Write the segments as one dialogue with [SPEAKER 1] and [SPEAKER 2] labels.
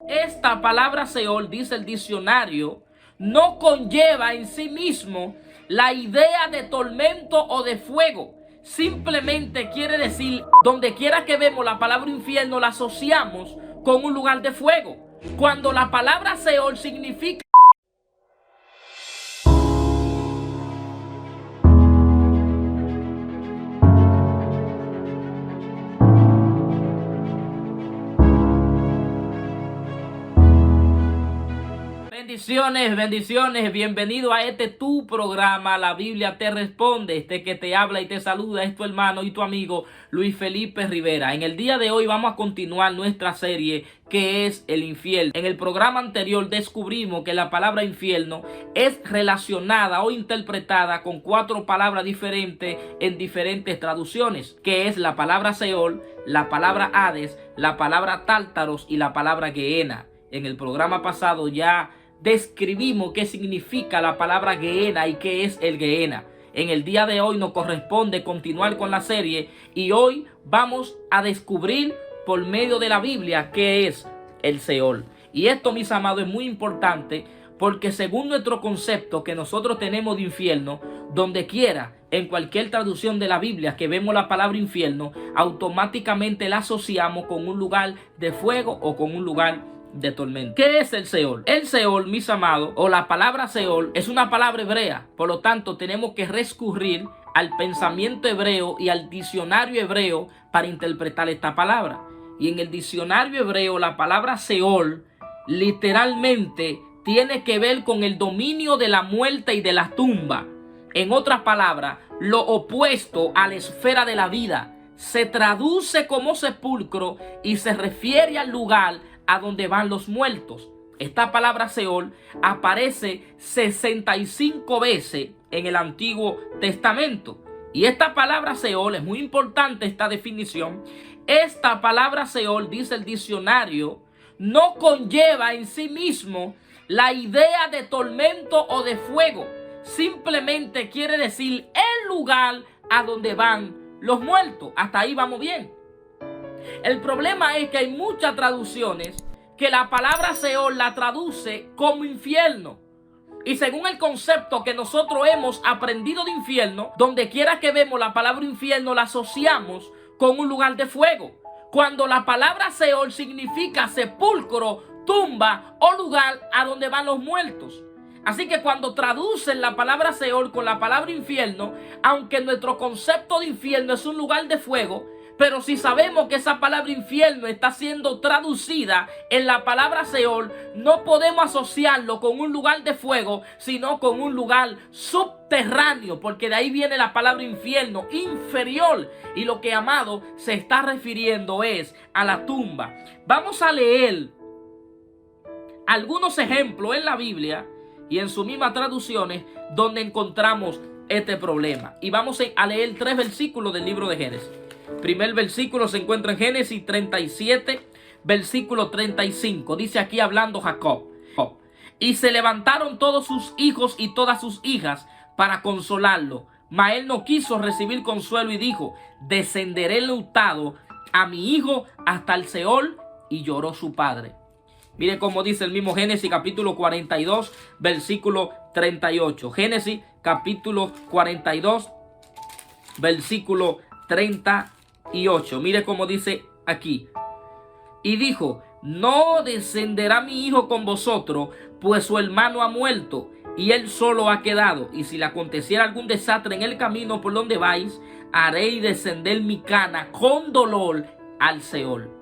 [SPEAKER 1] Esta palabra Seol, dice el diccionario, no conlleva en sí mismo la idea de tormento o de fuego. Simplemente quiere decir, donde quiera que vemos la palabra infierno, la asociamos con un lugar de fuego. Cuando la palabra Seol significa... Bendiciones, bendiciones, bienvenido a este tu programa, La Biblia te responde. Este que te habla y te saluda es tu hermano y tu amigo Luis Felipe Rivera. En el día de hoy vamos a continuar nuestra serie que es el infierno. En el programa anterior descubrimos que la palabra infierno es relacionada o interpretada con 4 palabras diferentes en diferentes traducciones, que es la palabra Seol, la palabra Hades, la palabra Tártaros y la palabra Gehenna. En el programa pasado ya describimos qué significa la palabra Gehenna y qué es el Gehenna. En el día de hoy nos corresponde continuar con la serie y hoy vamos a descubrir por medio de la Biblia qué es el Seol. Y esto, mis amados, es muy importante porque según nuestro concepto que nosotros tenemos de infierno, donde quiera, en cualquier traducción de la Biblia que vemos la palabra infierno, automáticamente la asociamos con un lugar de fuego o con un lugar de tormento. ¿Qué es el Seol? El Seol, mis amados, o la palabra Seol, es una palabra hebrea. Por lo tanto, tenemos que recurrir al pensamiento hebreo y al diccionario hebreo para interpretar esta palabra. Y en el diccionario hebreo, la palabra Seol literalmente tiene que ver con el dominio de la muerte y de la tumba. En otras palabras, lo opuesto a la esfera de la vida. Se traduce como sepulcro y se refiere al lugar a donde van los muertos. Esta palabra Seol aparece 65 veces en el Antiguo Testamento. Y esta palabra Seol, es muy importante esta definición. Esta palabra Seol, dice el diccionario, no conlleva en sí mismo la idea de tormento o de fuego. Simplemente quiere decir el lugar a donde van los muertos. Hasta ahí vamos bien. El problema es que hay muchas traducciones que la palabra Seol la traduce como infierno. Y según el concepto que nosotros hemos aprendido de infierno, donde quiera que vemos la palabra infierno la asociamos con un lugar de fuego. Cuando la palabra Seol significa sepulcro, tumba o lugar a donde van los muertos. Así que cuando traducen la palabra Seol con la palabra infierno, aunque nuestro concepto de infierno es un lugar de fuego, pero si sabemos que esa palabra infierno está siendo traducida en la palabra Seol, no podemos asociarlo con un lugar de fuego, sino con un lugar subterráneo, porque de ahí viene la palabra infierno, inferior. Y lo que, amado, se está refiriendo es a la tumba. Vamos a leer algunos ejemplos en la Biblia y en sus mismas traducciones donde encontramos este problema. Y vamos a leer 3 versículos del libro de Génesis. Primer versículo se encuentra en Génesis 37, versículo 35. Dice aquí hablando Jacob. Y se levantaron todos sus hijos y todas sus hijas para consolarlo. Mas él no quiso recibir consuelo y dijo: descenderé enlutado a mi hijo hasta el Seol. Y lloró su padre. Mire cómo dice el mismo Génesis capítulo 42, versículo 38. Génesis capítulo 42, versículo 38. Mire cómo dice aquí. Y dijo: no descenderá mi hijo con vosotros, pues su hermano ha muerto y él solo ha quedado. Y si le aconteciera algún desastre en el camino por donde vais, haréis descender mi cana con dolor al Seol.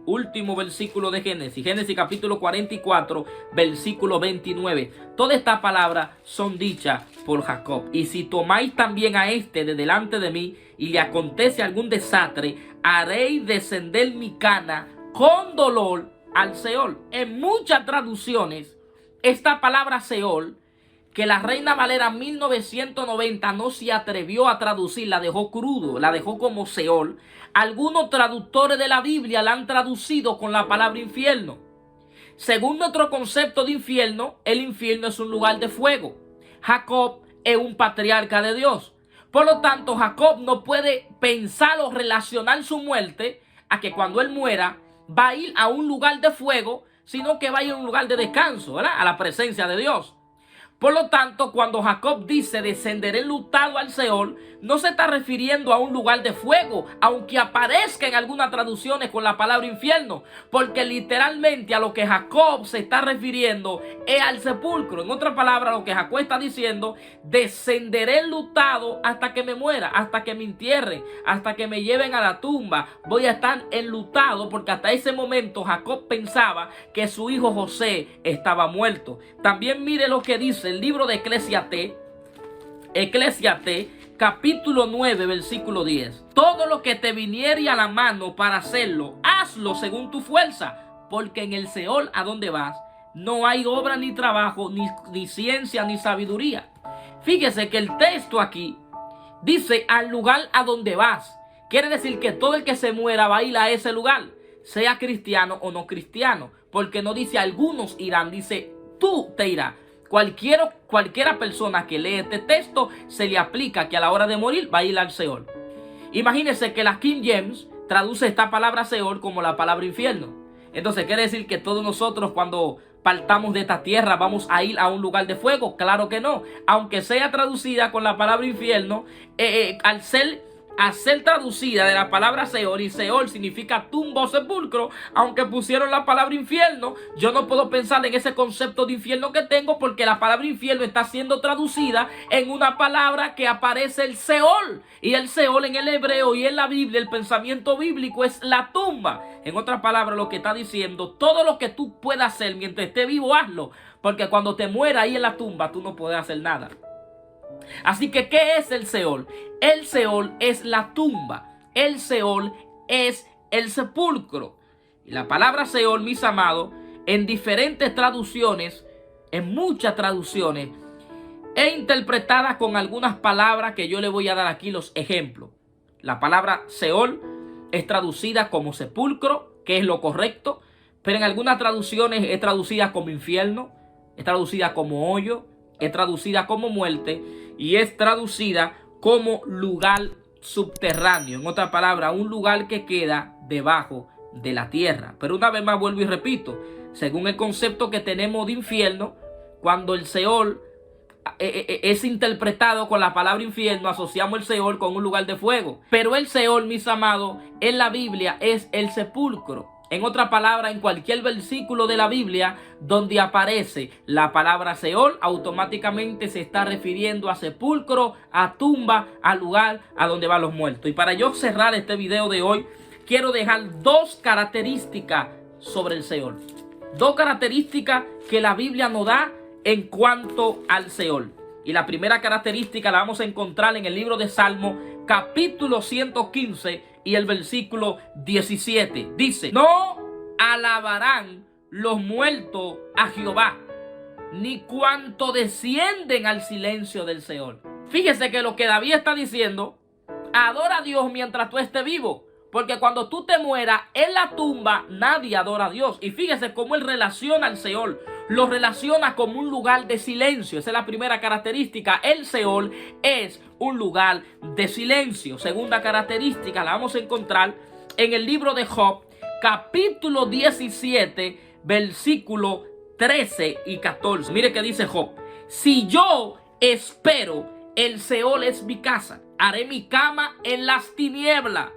[SPEAKER 1] Último versículo de Génesis, Génesis capítulo 44, versículo 29. Todas estas palabras son dichas por Jacob. Y si tomáis también a este de delante de mí y le acontece algún desastre, haréis descender mi cana con dolor al Seol. En muchas traducciones, esta palabra Seol, que la Reina Valera 1990 no se atrevió a traducir, la dejó crudo, la dejó como Seol. Algunos traductores de la Biblia la han traducido con la palabra infierno. Según nuestro concepto de infierno, el infierno es un lugar de fuego. Jacob es un patriarca de Dios. Por lo tanto, Jacob no puede pensar o relacionar su muerte a que cuando él muera va a ir a un lugar de fuego, sino que va a ir a un lugar de descanso, ¿verdad? A la presencia de Dios. Por lo tanto, cuando Jacob dice descenderé enlutado al Seol, no se está refiriendo a un lugar de fuego, aunque aparezca en algunas traducciones con la palabra infierno, porque literalmente a lo que Jacob se está refiriendo es al sepulcro. En otras palabras, lo que Jacob está diciendo, descenderé enlutado hasta que me muera, hasta que me entierren, hasta que me lleven a la tumba. Voy a estar enlutado porque hasta ese momento Jacob pensaba que su hijo José estaba muerto. También mire lo que dice el libro de Eclesiastés, capítulo 9, versículo 10. Todo lo que te viniere a la mano para hacerlo, hazlo según tu fuerza, porque en el Seol a donde vas, no hay obra ni trabajo, ni ciencia, ni sabiduría. Fíjese que el texto aquí dice al lugar a donde vas. Quiere decir que todo el que se muera va a ir a ese lugar, sea cristiano o no cristiano, porque no dice algunos irán, dice tú te irás. Cualquiera persona que lee este texto se le aplica que a la hora de morir va a ir al Seol. Imagínense que la King James traduce esta palabra Seol como la palabra infierno. Entonces quiere decir que todos nosotros cuando partamos de esta tierra vamos a ir a un lugar de fuego. Claro que no. Aunque sea traducida con la palabra infierno, al ser traducida de la palabra Seol, y Seol significa tumba o sepulcro, aunque pusieron la palabra infierno, yo no puedo pensar en ese concepto de infierno que tengo, porque la palabra infierno está siendo traducida en una palabra que aparece el Seol, y el Seol en el hebreo y en la Biblia, el pensamiento bíblico es la tumba. En otras palabras, lo que está diciendo, todo lo que tú puedas hacer mientras estés vivo, hazlo, porque cuando te mueras ahí en la tumba, tú no puedes hacer nada. Así que, ¿qué es el Seol? El Seol es la tumba. El Seol es el sepulcro. Y la palabra Seol, mis amados, en diferentes traducciones, en muchas traducciones, es interpretada con algunas palabras que yo le voy a dar aquí los ejemplos. La palabra Seol es traducida como sepulcro, que es lo correcto, pero en algunas traducciones es traducida como infierno, es traducida como hoyo, es traducida como muerte y es traducida como lugar subterráneo. En otras palabras, un lugar que queda debajo de la tierra. Pero una vez más vuelvo y repito, según el concepto que tenemos de infierno, cuando el Seol es interpretado con la palabra infierno, asociamos el Seol con un lugar de fuego. Pero el Seol, mis amados, en la Biblia es el sepulcro. En otra palabra, en cualquier versículo de la Biblia donde aparece la palabra Seol, automáticamente se está refiriendo a sepulcro, a tumba, al lugar a donde van los muertos. Y para yo cerrar este video de hoy, quiero dejar dos características sobre el Seol. Dos características que la Biblia nos da en cuanto al Seol. Y la primera característica la vamos a encontrar en el libro de Salmo, capítulo 115 y el versículo 17. Dice: no alabarán los muertos a Jehová, ni cuanto descienden al silencio del Seol. Fíjese que lo que David está diciendo, adora a Dios mientras tú estés vivo, porque cuando tú te mueras en la tumba, nadie adora a Dios. Y fíjese cómo él relaciona al Seol, lo relaciona como un lugar de silencio. Esa es la primera característica. El Seol es un lugar de silencio. Segunda característica la vamos a encontrar en el libro de Job, capítulo 17, versículo 13 y 14. Mire que dice Job: si yo espero, el Seol es mi casa, haré mi cama en las tinieblas.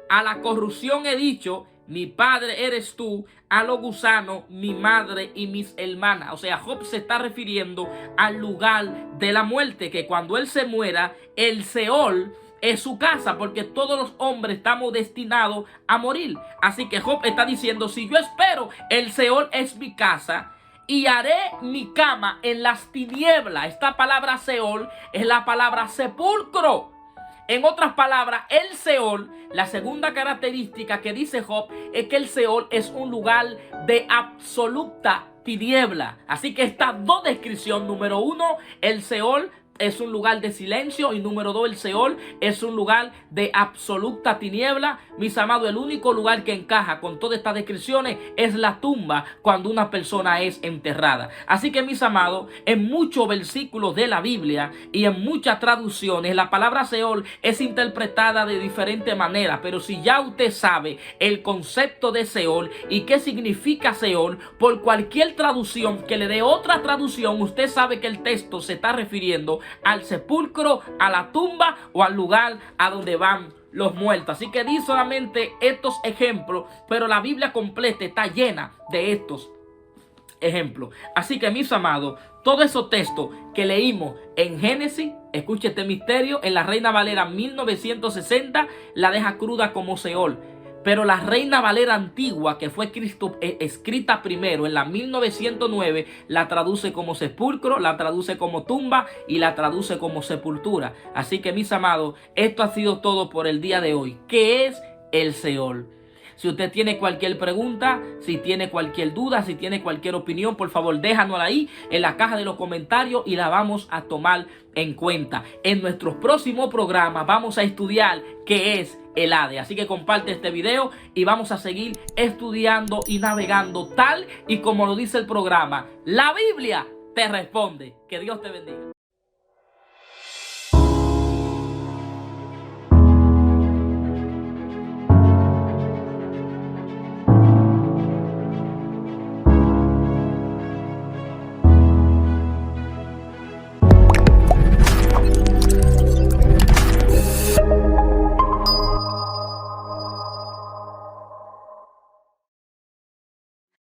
[SPEAKER 1] A la corrupción he dicho, mi padre eres tú, a los gusanos, mi madre y mis hermanas. O sea, Job se está refiriendo al lugar de la muerte, que cuando él se muera, el Seol es su casa, porque todos los hombres estamos destinados a morir. Así que Job está diciendo: si yo espero, el Seol es mi casa, y haré mi cama en las tinieblas. Esta palabra Seol es la palabra sepulcro. En otras palabras, el Seol, la segunda característica que dice Job, es que el Seol es un lugar de absoluta tiniebla. Así que estas dos descripciones: número uno, el Seol es un lugar de silencio. Y número 2, el Seol es un lugar de absoluta tiniebla. Mis amados, el único lugar que encaja con todas estas descripciones es la tumba cuando una persona es enterrada. Así que, mis amados, en muchos versículos de la Biblia y en muchas traducciones, la palabra Seol es interpretada de diferente manera. Pero si ya usted sabe el concepto de Seol y qué significa Seol, por cualquier traducción que le dé otra traducción, usted sabe que el texto se está refiriendo al sepulcro, a la tumba o al lugar a donde van los muertos. Así que di solamente estos ejemplos, pero la Biblia completa está llena de estos ejemplos. Así que, mis amados, todos esos textos que leímos en Génesis, escuche este misterio, en la Reina Valera 1960 la deja cruda como Seol. Pero la Reina Valera antigua, que fue escrita primero en la 1909, la traduce como sepulcro, la traduce como tumba y la traduce como sepultura. Así que, mis amados, esto ha sido todo por el día de hoy. ¿Qué es el Seol? Si usted tiene cualquier pregunta, si tiene cualquier duda, si tiene cualquier opinión, por favor déjanosla ahí en la caja de los comentarios y la vamos a tomar en cuenta. En nuestro próximo programa vamos a estudiar qué es el Hades. Así que comparte este video y vamos a seguir estudiando y navegando tal y como lo dice el programa. La Biblia te responde. Que Dios te bendiga.